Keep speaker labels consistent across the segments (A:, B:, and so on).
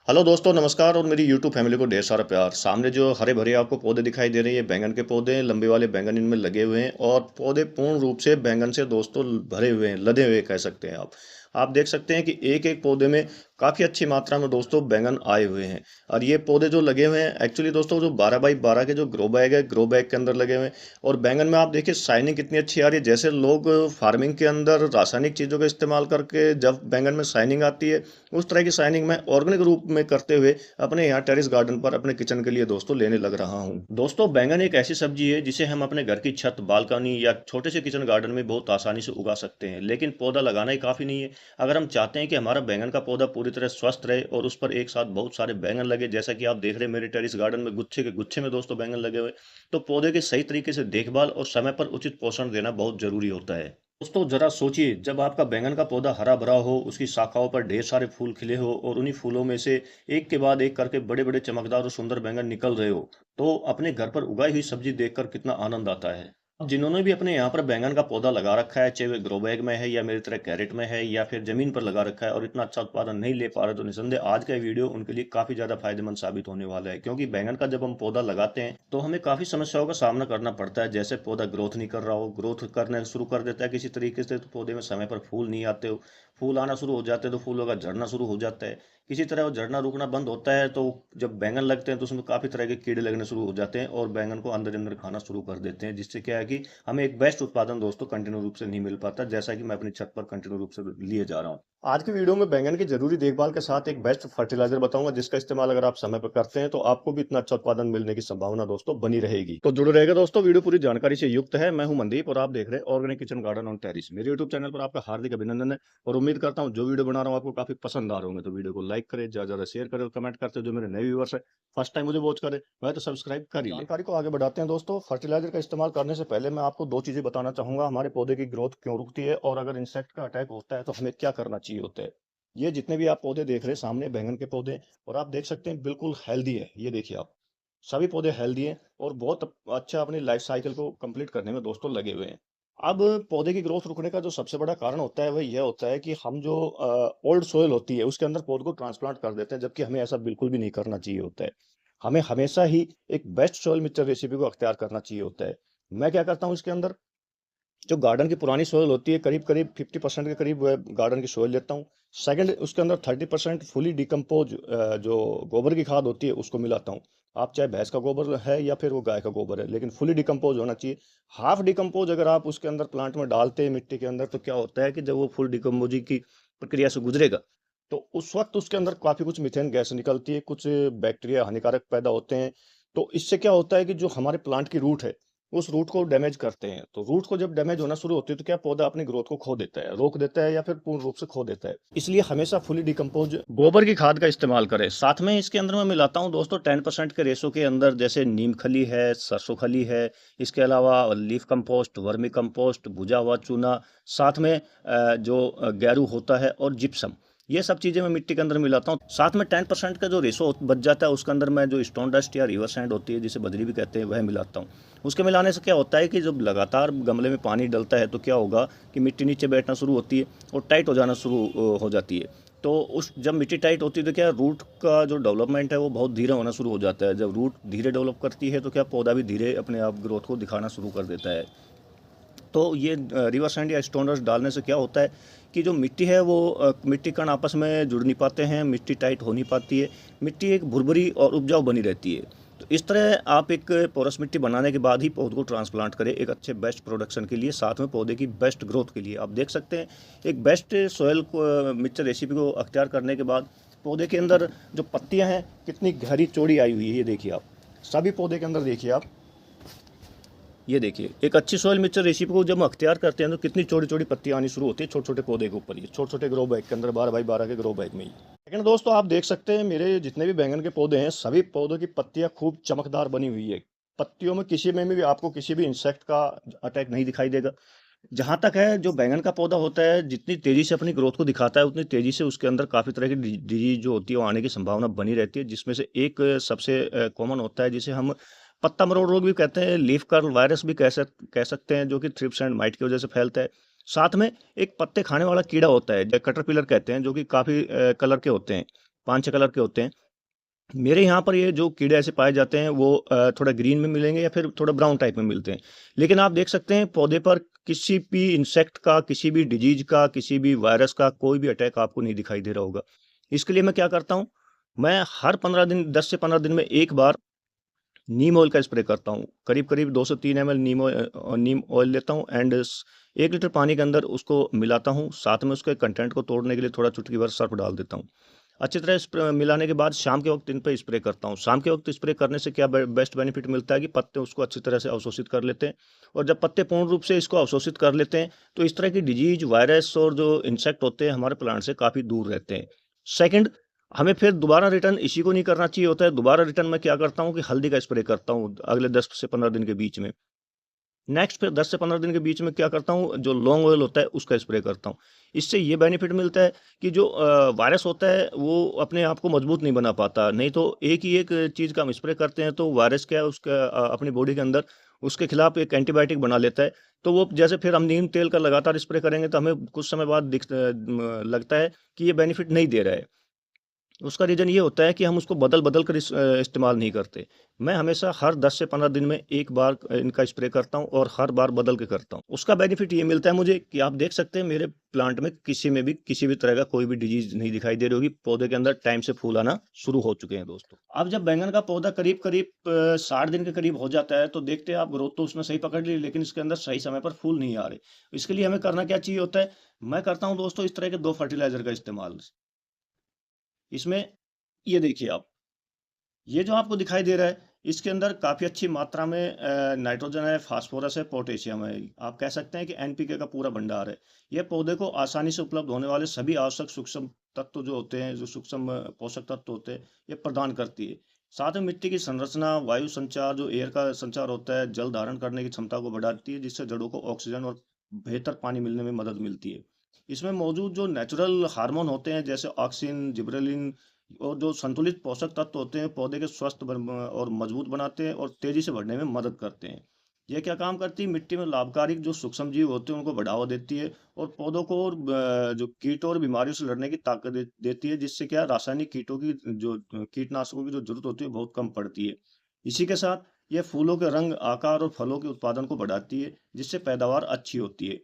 A: Hello दोस्तों, नमस्कार और मेरी यूट्यूब फैमिली को ढेर सारा प्यार। सामने जो हरे भरे आपको पौधे दिखाई दे रहे हैं, ये बैंगन के पौधे हैं। लंबे वाले बैंगन इनमें लगे हुए हैं और पौधे पूर्ण रूप से बैंगन से दोस्तों भरे हुए हैं, लदे हुए कह सकते हैं आप देख सकते हैं कि एक एक पौधे में काफ़ी अच्छी मात्रा में दोस्तों बैंगन आए हुए हैं। और ये पौधे जो लगे हुए हैं एक्चुअली दोस्तों, जो 12x12 के जो ग्रो बैग है, ग्रो बैग के अंदर लगे हुए हैं। और बैंगन में आप देखिए शाइनिंग कितनी अच्छी आ रही है। जैसे लोग फार्मिंग के अंदर रासायनिक चीज़ों का इस्तेमाल करके जब बैंगन में शाइनिंग आती है, उस तरह की शाइनिंग मैं ऑर्गेनिक रूप में करते हुए अपने यहाँ टेरेस गार्डन पर अपने किचन के लिए दोस्तों लेने लग रहा हूँ। दोस्तों, बैंगन एक ऐसी सब्जी है जिसे हम अपने घर की छत, बालकनी या छोटे से किचन गार्डन में बहुत आसानी से उगा सकते हैं, लेकिन पौधा लगाना ही काफ़ी नहीं है। अगर हम चाहते हैं कि हमारा बैंगन का पौधा पूरी तरह स्वस्थ रहे और उस पर एक साथ बहुत सारे बैंगन लगे, जैसा कि आप देख रहे हैं मेरे टेरेस गार्डन में गुच्छे के गुच्छे में दोस्तों बैंगन लगे हुए, तो पौधे के सही तरीके से देखभाल और समय पर उचित पोषण देना बहुत जरूरी होता है। दोस्तों, जरा सोचिए, जब आपका बैंगन का पौधा हरा भरा हो, उसकी शाखाओं पर ढेर सारे फूल खिले हो और उन्हीं फूलों में से एक के बाद एक करके बड़े बड़े चमकदार और सुंदर बैंगन निकल रहे हो, तो अपने घर पर उगाई हुई सब्जी देखकर कितना आनंद आता है। अब जिन्होंने भी अपने यहाँ पर बैंगन का पौधा लगा रखा है, चाहे वे ग्रो बैग में है या मेरी तरह कैरेट में है या फिर जमीन पर लगा रखा है और इतना अच्छा उत्पादन नहीं ले पा रहे, तो निसंदेह आज का ये वीडियो उनके लिए काफी ज्यादा फायदेमंद साबित होने वाला है। क्योंकि बैंगन का जब हम पौधा लगाते हैं तो हमें काफी समस्याओं का सामना करना पड़ता है। जैसे पौधा ग्रोथ नहीं कर रहा हो, ग्रोथ करने शुरू कर देता है किसी तरीके से, तो पौधे में समय पर फूल नहीं आते हो, फूल आना शुरू हो जाते हैं तो फूलों का झड़ना शुरू हो जाता है। किसी तरह वो झड़ना रुकना बंद होता है, तो जब बैंगन लगते हैं तो उसमें काफी तरह के कीड़े लगने शुरू हो जाते हैं और बैंगन को अंदर अंदर खाना शुरू कर देते हैं, जिससे क्या है कि हमें एक बेस्ट उत्पादन दोस्तों कंटिन्यू रूप से नहीं मिल पाता, जैसा कि मैं अपनी छत पर कंटिन्यू रूप से लिए जा रहा हूँ। आज की वीडियो में बैंगन की जरूरी देखभाल के साथ एक बेस्ट फर्टिलाइजर बताऊंगा, जिसका इस्तेमाल अगर आप समय पर करते हैं तो आपको भी इतना अच्छा उत्पादन मिलने की संभावना दोस्तों बनी रहेगी। तो जुड़े रहेगा दोस्तों, वीडियो पूरी जानकारी से युक्त है। मैं हूं मनदीप और आप देख रहे हैं organic kitchen garden on terrace. मेरे यूट्यूब चैनल पर आपका हार्दिक अभिनंदन है और उम्मीद करता हूं जो वीडियो बना रहा हूं आपको काफी पसंद आ रहे होंगे। तो वीडियो को लाइक करें, ज्यादा ज्यादा शेयर करें और कमेंट करते हैं। जो मेरे नए व्यूअर्स है, फर्स्ट टाइम मुझे वॉच करें, वह तो सब्सक्राइब कर ही लें। जानकारी को आगे बढ़ाते हैं दोस्तों। फर्टिलाइजर का इस्तेमाल करने से पहले मैं आपको दो चीजें बताना चाहूंगा। हमारे पौधे की ग्रोथ क्यों रुकती है और अगर इंसेक्ट का अटैक होता है तो हमें क्या करना चाहिए होता है। ये जितने भी आप पौधे देख रहे हैं सामने, बैंगन के पौधे, और आप देख सकते हैं बिल्कुल हेल्दी है। ये देखिए आप, सभी पौधे हेल्दी हैं और बहुत अच्छा अपनी लाइफ साइकिल को कंप्लीट करने में दोस्तों लगे हुए हैं। अब पौधे की ग्रोथ रुकने का जो सबसे बड़ा कारण होता है वह यह होता है कि हम जो ओल्ड सोइल होती है उसके अंदर पौधे को ट्रांसप्लांट कर देते हैं, जबकि हमें ऐसा बिल्कुल भी नहीं करना चाहिए होता है। हमें हमेशा ही एक बेस्ट सोइल मिक्सचर रेसिपी को अख्तियार करना चाहिए होता है। मैं क्या करता हूँ इसके अंदर, जो गार्डन की पुरानी सोइल होती है, करीब करीब 50% के करीब वह गार्डन की सोइल लेता हूँ। सेकंड, उसके अंदर 30% फुली डिकम्पोज जो गोबर की खाद होती है उसको मिलाता हूँ। आप चाहे भैंस का गोबर है या फिर वो गाय का गोबर है, लेकिन फुली डिकम्पोज होना चाहिए। हाफ डिकम्पोज अगर आप उसके अंदर प्लांट में डालते हैं मिट्टी के अंदर, तो क्या होता है कि जब वो फुल डिकम्पोजी की प्रक्रिया से गुजरेगा तो उस वक्त उसके अंदर काफ़ी कुछ मीथेन गैस निकलती है, कुछ बैक्टीरिया हानिकारक पैदा होते हैं। तो इससे क्या होता है कि जो हमारे प्लांट की रूट है, उस रूट को डैमेज करते हैं। तो रूट को जब डैमेज होना शुरू होती है तो क्या पौधा अपनी ग्रोथ को खो देता है, रोक देता है या फिर पूर्ण रूप से खो देता है। इसलिए हमेशा फुली डिकम्पोज गोबर की खाद का इस्तेमाल करें। साथ में इसके अंदर मैं मिलाता हूँ दोस्तों 10% के रेशो के अंदर, जैसे नीम खली है, सरसों खली है, इसके अलावा लीफ कंपोस्ट, वर्मी कंपोस्ट, भुजा हुआ चूना, साथ में गैरू होता है और जिप्सम। ये सब चीज़ें मैं मिट्टी के अंदर मिलाता हूँ। साथ में 10% का जो रेशो बच जाता है उसके अंदर मैं जो स्टोन डस्ट या रिवर सैंड होती है, जिसे बजरी भी कहते हैं, वह मिलाता हूँ। उसके मिलाने से क्या होता है कि जब लगातार गमले में पानी डलता है तो क्या होगा कि मिट्टी नीचे बैठना शुरू होती है और टाइट हो जाना शुरू हो जाती है। तो उस जब मिट्टी टाइट होती है तो क्या रूट का जो डेवलपमेंट है वो बहुत धीरे होना शुरू हो जाता है। जब रूट धीरे डेवलप करती है तो क्या पौधा भी धीरे अपने आप ग्रोथ को दिखाना शुरू कर देता है। तो ये रिवर सैंड या स्टोनर्स डालने से क्या होता है कि जो मिट्टी है वो मिट्टी कण आपस में जुड़ नहीं पाते हैं, मिट्टी टाइट हो नहीं पाती है, मिट्टी एक भुरभुरी और उपजाऊ बनी रहती है। तो इस तरह आप एक पोरस मिट्टी बनाने के बाद ही पौधे को ट्रांसप्लांट करें एक अच्छे बेस्ट प्रोडक्शन के लिए, साथ में पौधे की बेस्ट ग्रोथ के लिए। आप देख सकते हैं एक बेस्ट सोयल मिक्सचर रेसिपी को अख्तियार करने के बाद पौधे के अंदर जो पत्तियां हैं कितनी गहरी चौड़ी आई हुई है। ये देखिए आप, सभी पौधे के अंदर देखिए आप, ये देखिए एक अच्छी सॉइल मिक्सचर रेसिपी को जब हम अख्तियार करते हैं तो कितनी छोटी छोटी पत्तियां आनी शुरू होती है छोटे छोटे पौधे के ऊपर, ये छोटे छोटे ग्रो बैग के अंदर, 12x12 के ग्रो बैग में ही। लेकिन दोस्तों आप देख सकते हैं मेरे जितने भी बैंगन के पौधे हैं, सभी पौधों की पत्तियां खूब चमकदार बनी हुई है। पत्तियों में किसी में भी आपको किसी भी इंसेक्ट का अटैक नहीं दिखाई देगा। जहां तक है, जो बैंगन का पौधा होता है जितनी तेजी से अपनी ग्रोथ को दिखाता है उतनी तेजी से उसके अंदर काफी तरह की डिजीज जो होती है वो आने की संभावना बनी रहती है, जिसमें से एक सबसे कॉमन होता है जिसे हम पत्ता मरोड़ रोग भी कहते हैं, लीफ कर्ल वायरस भी कह सकते हैं, जो कि थ्रिप्स एंड माइट की वजह से फैलता है। साथ में एक पत्ते खाने वाला कीड़ा होता है, कैटरपिलर कहते हैं, जो कि काफी कलर के होते हैं। 5-6 कलर के होते हैं। मेरे यहाँ पर ये जो कीड़े ऐसे पाए जाते हैं वो थोड़ा ग्रीन में मिलेंगे या फिर थोड़ा ब्राउन टाइप में मिलते हैं। लेकिन आप देख सकते हैं पौधे पर किसी भी इंसेक्ट का, किसी भी डिजीज का, किसी भी वायरस का कोई भी अटैक आपको नहीं दिखाई दे रहा होगा। इसके लिए मैं क्या करता हूँ, मैं हर 15 दिन, 10 से 15 दिन में एक बार नीम ऑयल का स्प्रे करता हूँ। करीब-करीब 2 से 3 ml नीम ऑयल लेता हूँ एंड 1 लीटर पानी के अंदर उसको मिलाता हूँ। साथ में उसके कंटेंट को तोड़ने के लिए थोड़ा चुटकी भर सर्फ डाल देता हूँ। अच्छी तरह मिलाने के बाद शाम के वक़्त इन पे स्प्रे करता हूँ। शाम के वक़्त स्प्रे करने से क्या बेस्ट बेनिफिट मिलता है कि पत्ते उसको अच्छी तरह से अवशोषित कर लेते हैं और जब पत्ते पूर्ण रूप से इसको अवशोषित कर लेते हैं, तो इस तरह की डिजीज़, वायरस और जो इंसेक्ट होते हैं हमारे प्लांट से काफ़ी दूर रहते हैं। सेकंड, हमें फिर दोबारा रिटर्न इसी को नहीं करना चाहिए होता है। दोबारा रिटर्न मैं क्या करता हूँ कि हल्दी का स्प्रे करता हूँ अगले 10 से 15 दिन के बीच में। नेक्स्ट फिर 10 से 15 दिन के बीच में क्या करता हूँ, जो लौंग ऑयल होता है उसका स्प्रे करता हूँ। इससे ये बेनिफिट मिलता है कि जो वायरस होता है वो अपने आप को मजबूत नहीं बना पाता। नहीं तो एक ही एक चीज़ का हम स्प्रे करते हैं तो वायरस क्या है उसका अपनी बॉडी के अंदर उसके खिलाफ एक एंटीबायोटिक बना लेता है। तो वो जैसे फिर हम नीम तेल का लगातार स्प्रे करेंगे तो हमें कुछ समय बाद लगता है कि ये बेनिफिट नहीं दे रहा है। उसका रीज़न ये होता है कि हम उसको बदल-बदल कर इस्तेमाल नहीं करते। मैं हमेशा हर 10 से 15 दिन में एक बार इनका स्प्रे करता हूँ और हर बार बदल के करता हूँ। उसका बेनिफिट ये मिलता है मुझे कि आप देख सकते हैं मेरे प्लांट में किसी भी तरह का कोई भी डिज़ीज़ नहीं दिखाई दे रही होगी। पौधे के अंदर टाइम से फूल आना शुरू हो चुके हैं दोस्तों। अब जब बैंगन का पौधा करीब-करीब 60 दिन के करीब हो जाता है तो देखते हैं आप ग्रोथ तो उसने सही पकड़ ली लेकिन इसके अंदर सही समय पर फूल नहीं आ रहे। इसके लिए हमें करना क्या चाहिए होता है? मैं करता हूँ दोस्तों इस तरह के 2 फर्टिलाइज़र का इस्तेमाल। इसमें ये देखिए आप, ये जो आपको दिखाई दे रहा है, इसके अंदर काफ़ी अच्छी मात्रा में नाइट्रोजन है, फ़ॉस्फ़ोरस है, पोटेशियम है। आप कह सकते हैं कि एनपीके का पूरा भंडार है। ये पौधे को आसानी से उपलब्ध होने वाले सभी आवश्यक सूक्ष्म तत्व जो होते हैं, जो सूक्ष्म पोषक तत्व होते हैं, ये प्रदान करती है। साथ में मिट्टी की संरचना, वायु संचार, जो एयर का संचार होता है, जल धारण करने की क्षमता को बढ़ाती है, जिससे जड़ों को ऑक्सीजन और बेहतर पानी मिलने में मदद मिलती है। इसमें मौजूद जो नेचुरल हार्मोन होते हैं, जैसे ऑक्सिन, जिबरेलिन और जो संतुलित पोषक तत्व होते हैं पौधे के स्वस्थ और मजबूत बनाते हैं और तेजी से बढ़ने में मदद करते हैं। यह क्या काम करती है, मिट्टी में लाभकारी जो सूक्ष्म जीव होते हैं उनको बढ़ावा देती है और पौधों को और जो कीटों और बीमारियों से लड़ने की ताकत देती है, जिससे क्या रासायनिक कीटों की जो कीटनाशकों की जो जरूरत होती है बहुत कम पड़ती है। इसी के साथ यह फूलों के रंग, आकार और फलों के उत्पादन को बढ़ाती है, जिससे पैदावार अच्छी होती है।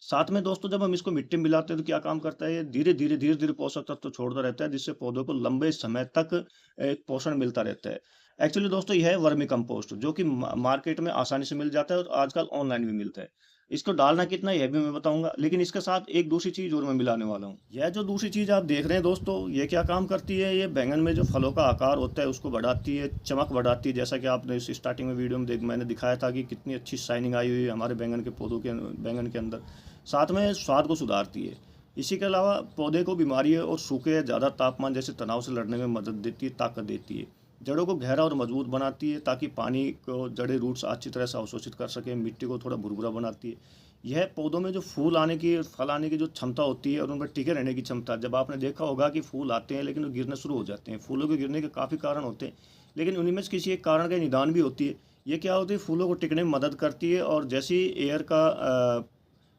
A: साथ में दोस्तों जब हम इसको मिट्टी में मिलाते हैं तो क्या काम करता है, ये धीरे-धीरे पोषक तत्व छोड़ता रहता है, जिससे पौधों को लंबे समय तक एक पोषण मिलता रहता है। एक्चुअली दोस्तों यह है वर्मी कंपोस्ट जो कि मार्केट में आसानी से मिल जाता है और आजकल ऑनलाइन भी मिलता है। इसको डालना कितना है यह भी मैं बताऊंगा, लेकिन इसके साथ एक दूसरी चीज और मैं मिलाने वाला हूँ। यह जो दूसरी चीज आप देख रहे हैं दोस्तों, ये क्या काम करती है, ये बैंगन में जो फलों का आकार होता है उसको बढ़ाती है, चमक बढ़ाती है। जैसा कि आपने इस स्टार्टिंग में वीडियो में मैंने दिखाया था कि कितनी अच्छी शाइनिंग आई हुई है हमारे बैंगन के पौधों के बैंगन के अंदर। साथ में स्वाद को सुधारती है। इसी के अलावा पौधे को बीमारियों और सूखे या ज़्यादा तापमान जैसे तनाव से लड़ने में मदद देती है, ताकत देती है। जड़ों को गहरा और मजबूत बनाती है ताकि पानी को जड़ें रूट्स अच्छी तरह से अवशोषित कर सकें। मिट्टी को थोड़ा भुरभुरा बनाती है। यह पौधों में जो फूल आने की, फल आने की जो क्षमता होती है और उन पर टिके रहने की क्षमता, जब आपने देखा होगा कि फूल आते हैं लेकिन वो गिरना शुरू हो जाते हैं। फूलों के गिरने के काफ़ी कारण होते हैं, लेकिन उन्हीं में से किसी एक कारण का निदान भी होती है। ये क्या होती है, फूलों को टिकने में मदद करती है और जैसे ही एयर का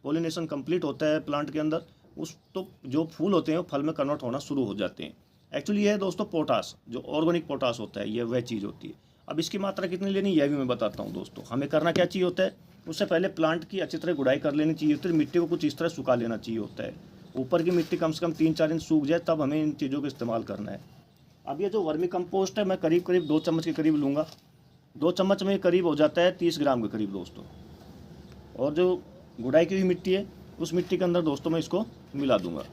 A: पोलिनेशन कंप्लीट होता है प्लांट के अंदर, उस तो जो फूल होते हैं वो फल में कन्वर्ट होना शुरू हो जाते हैं। एक्चुअली ये है दोस्तों पोटास, जो ऑर्गेनिक पोटास होता है, ये वह चीज़ होती है। अब इसकी मात्रा कितनी लेनी यह भी मैं बताता हूँ दोस्तों। हमें करना क्या चाहिए होता है, उससे पहले प्लांट की अच्छी तरह गुड़ाई कर लेनी चाहिए होती है। मिट्टी को कुछ इस तरह सुखा लेना चाहिए होता है। ऊपर की मिट्टी कम से कम 3-4 इंच सूख जाए, तब हमें इन चीज़ों का इस्तेमाल करना है। अब ये जो वर्मी कंपोस्ट है मैं करीब करीब 2 चम्मच के करीब लूँगा। 2 चम्मच में करीब हो जाता है 30 ग्राम के करीब दोस्तों। और जो गुड़ाई की हुई मिट्टी है उस मिट्टी के अंदर दोस्तों मैं इसको मिला दूंगा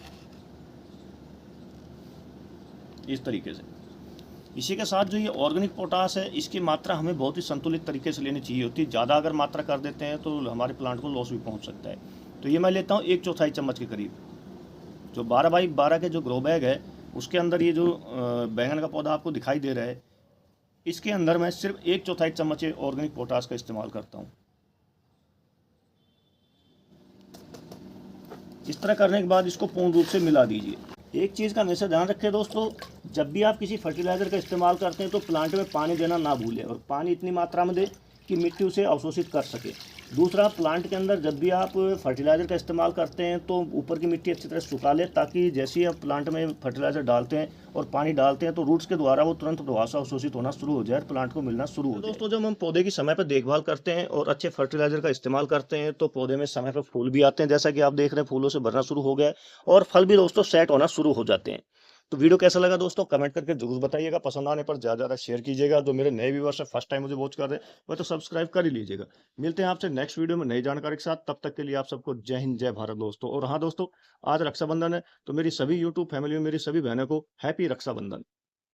A: इस तरीके से। इसी के साथ जो ये ऑर्गेनिक पोटास है, इसकी मात्रा हमें बहुत ही संतुलित तरीके से लेनी चाहिए होती है। ज़्यादा अगर मात्रा कर देते हैं तो हमारे प्लांट को लॉस भी पहुंच सकता है। तो ये मैं लेता हूँ 1/4 चम्मच के करीब। जो 12x12 के जो ग्रो बैग है उसके अंदर ये जो बैंगन का पौधा आपको दिखाई दे रहा है, इसके अंदर मैं सिर्फ 1/4 चम्मच ऑर्गेनिक पोटास का इस्तेमाल करता हूँ। इस तरह करने के बाद इसको पूर्ण रूप से मिला दीजिए। एक चीज़ का हमेशा ध्यान रखें दोस्तों, जब भी आप किसी फर्टिलाइज़र का इस्तेमाल करते हैं तो प्लांट में पानी देना ना भूलें और पानी इतनी मात्रा में दें कि मिट्टी उसे अवशोषित कर सके। दूसरा, प्लांट के अंदर जब भी आप फर्टिलाइज़र का इस्तेमाल करते हैं तो ऊपर की मिट्टी अच्छी तरह सुखा लें, ताकि जैसे ही आप प्लांट में फर्टिलाइज़र डालते हैं और पानी डालते हैं तो रूट्स के द्वारा वो तुरंत प्रभाव से अवशोषित होना शुरू हो जाए, प्लांट को मिलना शुरू हो जाए। दोस्तों, जब हम पौधे की समय पर देखभाल करते हैं और अच्छे फर्टिलाइज़र का इस्तेमाल करते हैं तो पौधे में समय पर फूल भी आते हैं, जैसा कि आप देख रहे हैं फूलों से भरना शुरू हो गया है, और फल भी दोस्तों सेट होना शुरू हो जाते हैं। तो वीडियो कैसा लगा दोस्तों, कमेंट करके जरूर बताइएगा। पसंद आने पर ज़्यादा ज़्यादा शेयर कीजिएगा। जो मेरे नए व्यूअर्स हैं, फर्स्ट टाइम मुझे वॉच कर रहे हैं, वह तो सब्सक्राइब कर ही लीजिएगा। मिलते हैं आपसे नेक्स्ट वीडियो में नई जानकारी के साथ। तब तक के लिए आप सबको जय हिंद, जय भारत दोस्तों। और हाँ दोस्तों, आज रक्षाबंधन है, तो मेरी सभी यूट्यूब फैमिली में मेरी सभी बहनों को हैप्पी रक्षाबंधन।